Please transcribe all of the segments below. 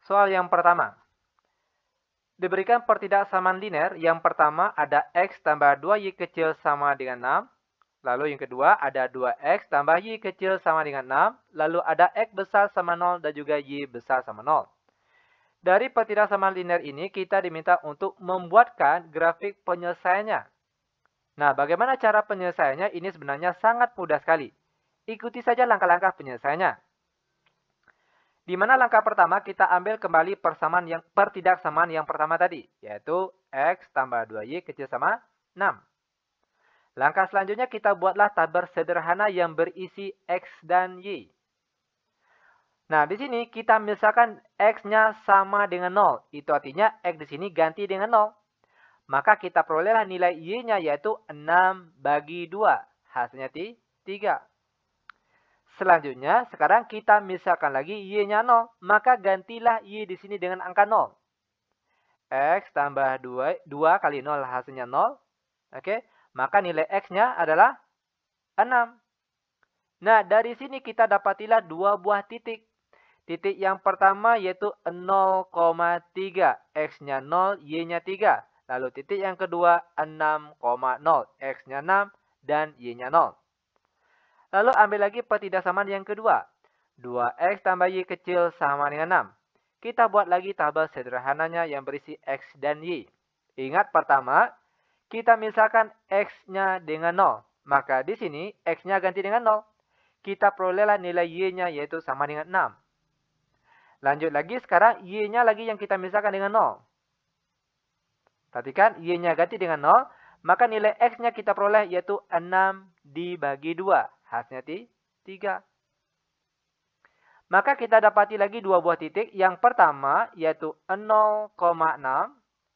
Soal yang pertama. Diberikan pertidaksamaan linear, yang pertama ada X tambah 2Y kecil sama dengan 6. Lalu yang kedua ada 2X tambah Y kecil sama dengan 6. Lalu ada X besar sama 0 dan juga Y besar sama 0. Dari pertidaksamaan linear ini kita diminta untuk membuatkan grafik penyelesaiannya. Nah, bagaimana cara penyelesaiannya? Ini sebenarnya sangat mudah sekali. Ikuti saja langkah-langkah penyelesaiannya. Di mana langkah pertama kita ambil kembali pertidaksamaan yang pertama tadi, yaitu X tambah 2Y kecil sama 6. Langkah selanjutnya kita buatlah tabel sederhana yang berisi X dan Y. Nah, di sini kita misalkan X-nya sama dengan 0. Itu artinya X di sini ganti dengan 0. Maka kita perolehlah nilai Y-nya yaitu 6 bagi 2. Hasilnya 3. Selanjutnya, sekarang kita misalkan lagi Y-nya 0. Maka gantilah Y di sini dengan angka 0. X tambah 2 kali 0 hasilnya 0. Oke, maka nilai X-nya adalah 6. Nah, dari sini kita dapatilah dua buah titik. Titik yang pertama yaitu 0,3. X-nya 0, Y-nya 3. Lalu titik yang kedua 6,0. X-nya 6 dan Y-nya 0. Lalu ambil lagi pertidaksamaan yang kedua. 2X tambah Y kecil sama dengan 6. Kita buat lagi tabel sederhananya yang berisi X dan Y. Ingat pertama, kita misalkan X-nya dengan 0. Maka di sini X-nya ganti dengan 0. Kita perolehlah nilai Y-nya yaitu sama dengan 6. Lanjut lagi, sekarang Y-nya lagi yang kita misalkan dengan 0. Perhatikan, Y-nya ganti dengan 0. Maka nilai X-nya kita peroleh yaitu 6 dibagi 2. Hasilnya 3. Maka kita dapati lagi dua buah titik. Yang pertama yaitu 0,6.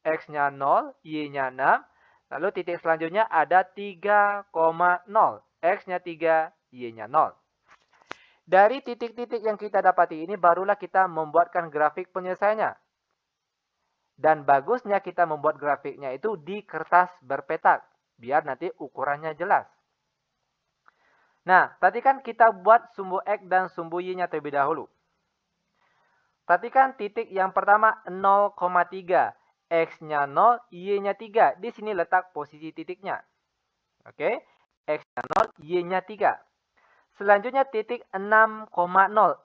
X-nya 0, Y-nya 6. Lalu titik selanjutnya ada 3,0. X-nya 3, Y-nya 0. Dari titik-titik yang kita dapati ini barulah kita membuatkan grafik penyelesaiannya. Dan bagusnya kita membuat grafiknya itu di kertas berpetak. Biar nanti ukurannya jelas. Nah, tadi kan kita buat sumbu X dan sumbu Y-nya terlebih dahulu. Perhatikan titik yang pertama 0,3. X-nya 0, Y-nya 3. Di sini letak posisi titiknya. Oke, X-nya 0, Y-nya 3. Selanjutnya titik 6,0.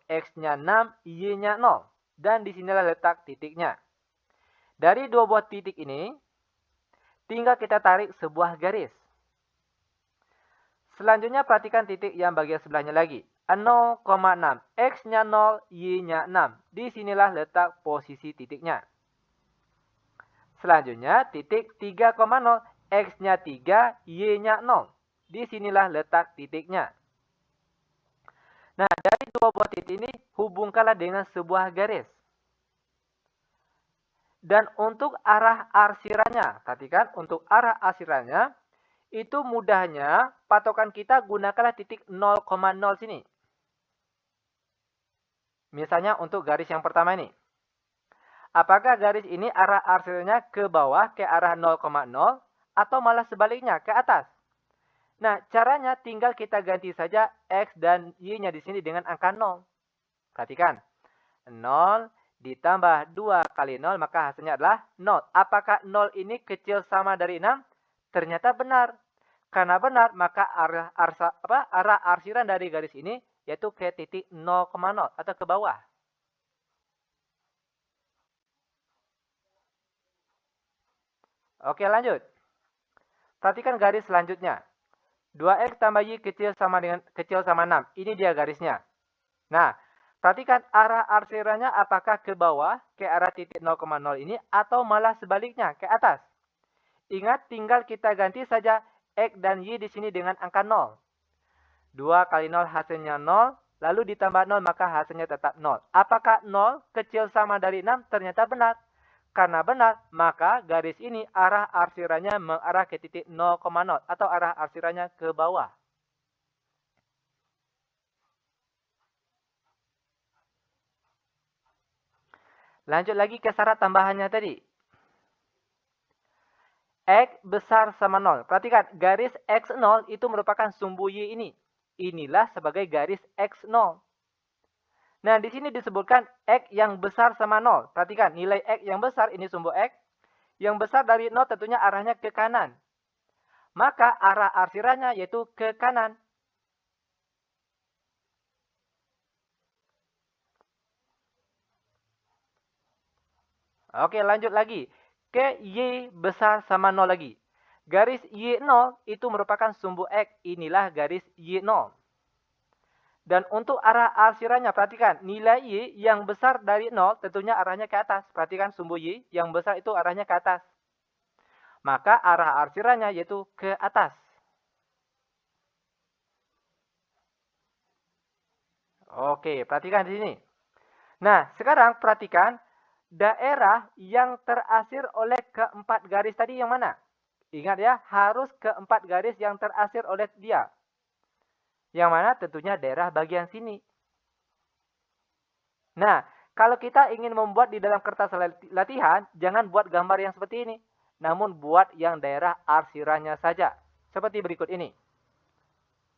X-nya 6, Y-nya 0. Dan di sinilah letak titiknya. Dari dua buah titik ini, tinggal kita tarik sebuah garis. Selanjutnya perhatikan titik yang bagian sebelahnya lagi. 0,6. X-nya 0, Y-nya 6. Disinilah letak posisi titiknya. Selanjutnya titik 3,0. X-nya 3, Y-nya 0. Disinilah letak titiknya. Nah, dari dua buah titik ini, hubungkanlah dengan sebuah garis. Dan untuk arah arsirannya, perhatikan untuk arah arsirannya, itu mudahnya patokan kita gunakanlah titik 0,0 sini. Misalnya untuk garis yang pertama ini. Apakah garis ini arah arsirannya ke bawah ke arah 0,0 atau malah sebaliknya ke atas? Nah, caranya tinggal kita ganti saja X dan Y-nya di sini dengan angka 0. Perhatikan. 0 ditambah 2 kali 0 maka hasilnya adalah 0. Apakah 0 ini kecil sama dari 6? Ternyata benar. Karena benar, maka arah arsiran dari garis ini yaitu ke titik 0,0 atau ke bawah. Oke, lanjut. Perhatikan garis selanjutnya. 2X tambah Y kecil sama 6. Ini dia garisnya. Nah, perhatikan arah arsirannya apakah ke bawah, ke arah titik 0,0 ini, atau malah sebaliknya, ke atas. Ingat, tinggal kita ganti saja X dan Y di sini dengan angka 0. 2 kali 0 hasilnya 0, lalu ditambah 0 maka hasilnya tetap 0. Apakah 0 kecil sama dari 6? Ternyata benar. Karena benar, maka garis ini arah arsirannya mengarah ke titik 0,0 atau arah arsirannya ke bawah. Lanjut lagi ke syarat tambahannya tadi. X besar sama 0. Perhatikan, garis X0 itu merupakan sumbu Y ini. Inilah sebagai garis X0. Nah, di sini disebutkan X yang besar sama 0. Perhatikan, nilai X yang besar, ini sumbu X. Yang besar dari 0 tentunya arahnya ke kanan. Maka arah arsirannya yaitu ke kanan. Oke, lanjut lagi. Ke Y besar sama 0 lagi. Garis Y0 itu merupakan sumbu X. Inilah garis Y0. Dan untuk arah arsirannya, perhatikan. Nilai Y yang besar dari 0 tentunya arahnya ke atas. Perhatikan sumbu Y yang besar itu arahnya ke atas. Maka arah arsirannya yaitu ke atas. Oke, perhatikan di sini. Nah, sekarang perhatikan daerah yang terasir oleh keempat garis tadi yang mana? Ingat ya, harus keempat garis yang terasir oleh dia. Yang mana tentunya daerah bagian sini. Nah, kalau kita ingin membuat di dalam kertas latihan, jangan buat gambar yang seperti ini. Namun buat yang daerah arsirannya saja. Seperti berikut ini.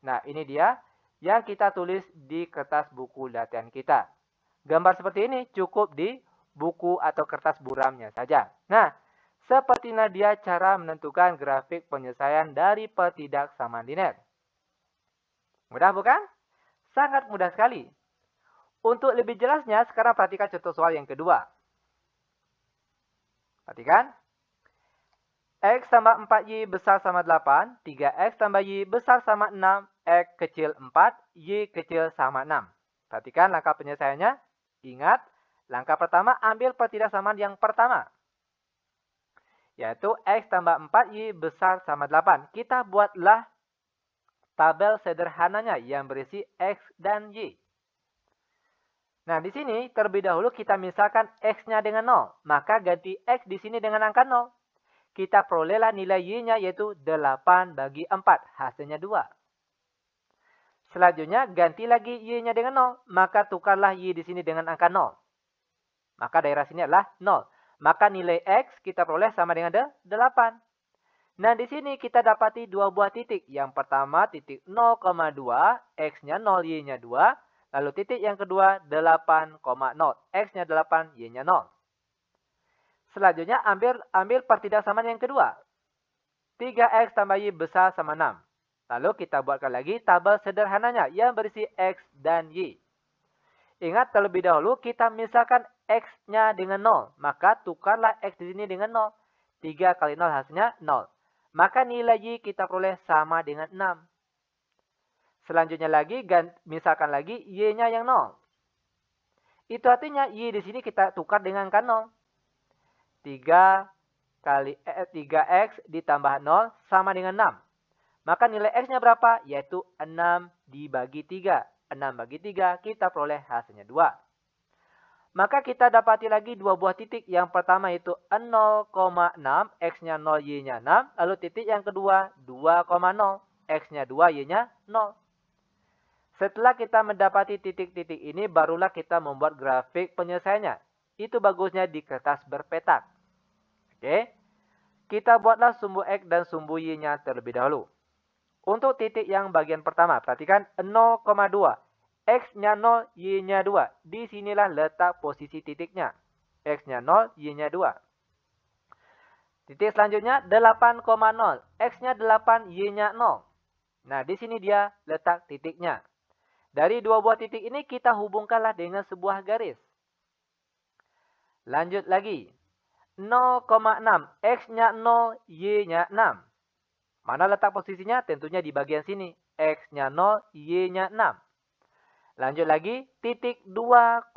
Nah, ini dia yang kita tulis di kertas buku latihan kita. Gambar seperti ini cukup di buku atau kertas buramnya saja. Nah, seperti dia cara menentukan grafik penyelesaian dari pertidaksamaan linear. Mudah bukan? Sangat mudah sekali. Untuk lebih jelasnya, sekarang perhatikan contoh soal yang kedua. Perhatikan. X tambah 4Y besar sama 8, 3X tambah Y besar sama 6, X kecil 4, Y kecil sama 6. Perhatikan langkah penyelesaiannya. Ingat, langkah pertama ambil pertidaksamaan yang pertama. Yaitu X tambah 4Y besar sama 8. Kita buatlah tabel sederhananya yang berisi X dan Y. Nah, di sini terlebih dahulu kita misalkan X-nya dengan 0. Maka ganti X di sini dengan angka 0. Kita perolehlah nilai Y-nya yaitu 8 bagi 4. Hasilnya 2. Selanjutnya ganti lagi Y-nya dengan 0. Maka tukarlah Y di sini dengan angka 0. Maka daerah sini adalah 0. Maka nilai X kita peroleh sama dengan 8. Nah, di sini kita dapati dua buah titik. Yang pertama titik 0,2, X-nya 0, Y-nya 2. Lalu titik yang kedua 8,0. X-nya 8, Y-nya 0. Selanjutnya ambil pertidaksamaan yang kedua. 3X tambah Y besar sama 6. Lalu kita buatkan lagi tabel sederhananya yang berisi X dan Y. Ingat terlebih dahulu kita misalkan X-nya dengan 0. Maka tukarlah X di sini dengan 0. 3 kali 0 hasilnya 0. Maka nilai Y kita peroleh sama dengan 6. Selanjutnya lagi, misalkan lagi Y-nya yang 0. Itu artinya Y di sini kita tukar dengan angka 0. 3X ditambah 0 sama dengan 6. Maka nilai X-nya berapa? Yaitu 6 dibagi 3. 6 bagi 3 kita peroleh hasilnya 2. Maka kita dapati lagi dua buah titik. Yang pertama itu 0,6. X-nya 0, Y-nya 6. Lalu titik yang kedua 2,0. X-nya 2, Y-nya 0. Setelah kita mendapati titik-titik ini, barulah kita membuat grafik penyelesaiannya. Itu bagusnya di kertas berpetak. Oke. Kita buatlah sumbu X dan sumbu Y-nya terlebih dahulu. Untuk titik yang bagian pertama, perhatikan 0,2. X-nya 0, Y-nya 2. Di sinilah letak posisi titiknya. X-nya 0, Y-nya 2. Titik selanjutnya 8,0. X-nya 8, Y-nya 0. Nah, di sini dia letak titiknya. Dari dua buah titik ini kita hubungkanlah dengan sebuah garis. Lanjut lagi. 0,6. X-nya 0, Y-nya 6. Mana letak posisinya? Tentunya di bagian sini. X-nya 0, Y-nya 6. Lanjut lagi. Titik 2,0.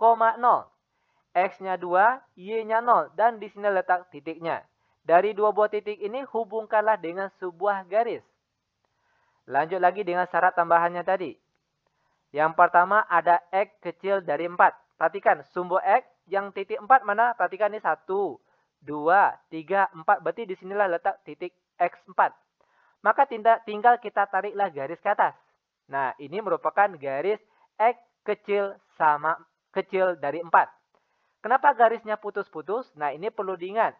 X-nya 2, Y-nya 0. Dan di sini letak titiknya. Dari dua buah titik ini hubungkanlah dengan sebuah garis. Lanjut lagi dengan syarat tambahannya tadi. Yang pertama ada X kecil dari 4. Perhatikan sumbu X yang titik 4 mana? Perhatikan ini 1, 2, 3, 4. Berarti disinilah letak titik X4. Maka tinggal kita tariklah garis ke atas. Nah, ini merupakan garis X kecil dari 4. Kenapa garisnya putus-putus? Nah, ini perlu diingat.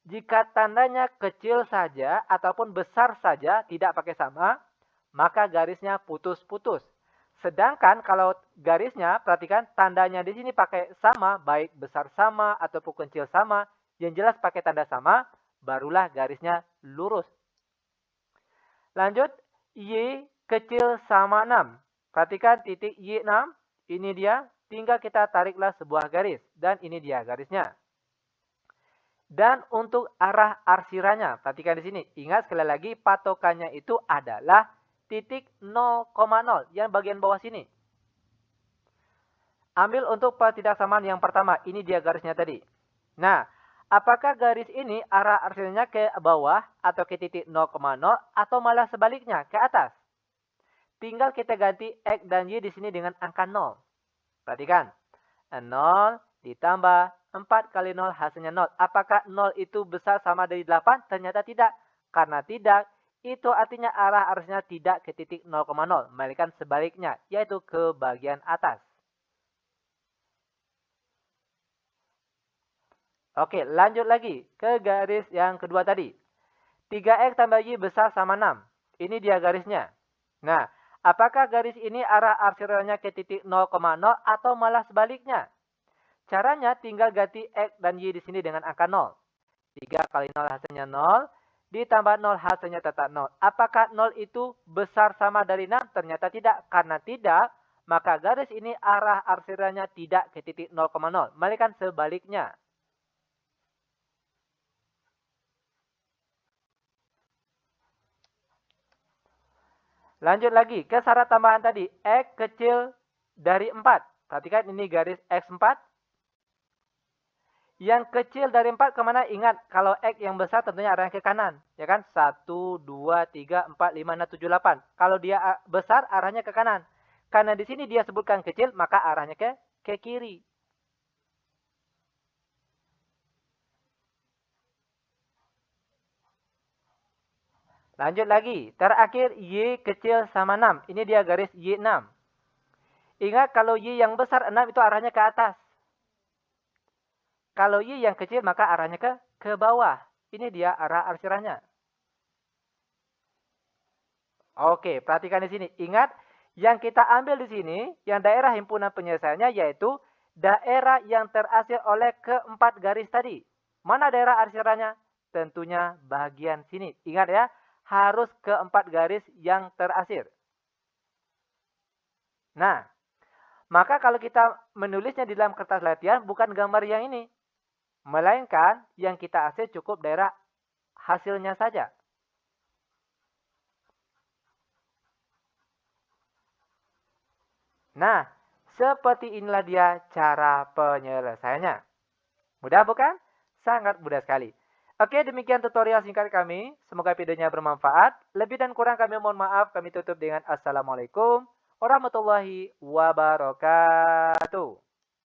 Jika tandanya kecil saja ataupun besar saja tidak pakai sama, maka garisnya putus-putus. Sedangkan kalau garisnya, perhatikan tandanya di sini pakai sama, baik besar sama ataupun kecil sama. Yang jelas pakai tanda sama, barulah garisnya lurus. Lanjut, Y kecil sama 6. Perhatikan titik Y6, ini dia. Tinggal kita tariklah sebuah garis. Dan ini dia garisnya. Dan untuk arah arsirannya, perhatikan di sini. Ingat sekali lagi, patokannya itu adalah titik 0,0 yang bagian bawah sini. Ambil untuk pertidaksamaan yang pertama. Ini dia garisnya tadi. Nah, apakah garis ini arah arsirannya ke bawah atau ke titik 0,0 atau malah sebaliknya ke atas? Tinggal kita ganti X dan Y di sini dengan angka 0. Perhatikan. 0 ditambah 4 kali 0 hasilnya 0. Apakah 0 itu besar sama dari 8? Ternyata tidak. Karena tidak, itu artinya arah arusnya tidak ke titik 0,0. Melainkan sebaliknya, yaitu ke bagian atas. Oke, lanjut lagi ke garis yang kedua tadi. 3X tambah Y besar sama 6. Ini dia garisnya. Nah, apakah garis ini arah arsirannya ke titik 0,0 atau malah sebaliknya? Caranya tinggal ganti X dan Y di sini dengan angka 0. 3 kali 0 hasilnya 0. Ditambah 0 hasilnya tetap 0. Apakah 0 itu besar sama dari 6? Ternyata tidak. Karena tidak, maka garis ini arah arsirannya tidak ke titik 0,0. Melainkan sebaliknya. Lanjut lagi ke syarat tambahan tadi. X kecil dari 4. Perhatikan ini garis X4. Yang kecil dari 4 kemana? Ingat, kalau X yang besar tentunya arahnya ke kanan. Ya kan? 1, 2, 3, 4, 5, 6, 7, 8. Kalau dia besar, arahnya ke kanan. Karena di sini dia sebutkan kecil, maka arahnya ke kiri. Lanjut lagi. Terakhir, Y kecil sama 6. Ini dia garis Y6. Ingat, kalau Y yang besar 6 itu arahnya ke atas. Kalau Y yang kecil, maka arahnya ke bawah. Ini dia arah arsirannya. Oke, perhatikan di sini. Ingat, yang kita ambil di sini, yang daerah himpunan penyelesaiannya yaitu daerah yang terasir oleh keempat garis tadi. Mana daerah arsirannya? Tentunya bagian sini. Ingat ya, harus keempat garis yang terasir. Nah, maka kalau kita menulisnya di dalam kertas latihan, bukan gambar yang ini. Melainkan yang kita asir cukup daerah hasilnya saja. Nah, seperti inilah dia cara penyelesaiannya. Mudah bukan? Sangat mudah sekali. Oke, demikian tutorial singkat kami. Semoga videonya bermanfaat. Lebih dan kurang kami mohon maaf. Kami tutup dengan Assalamualaikum warahmatullahi wabarakatuh.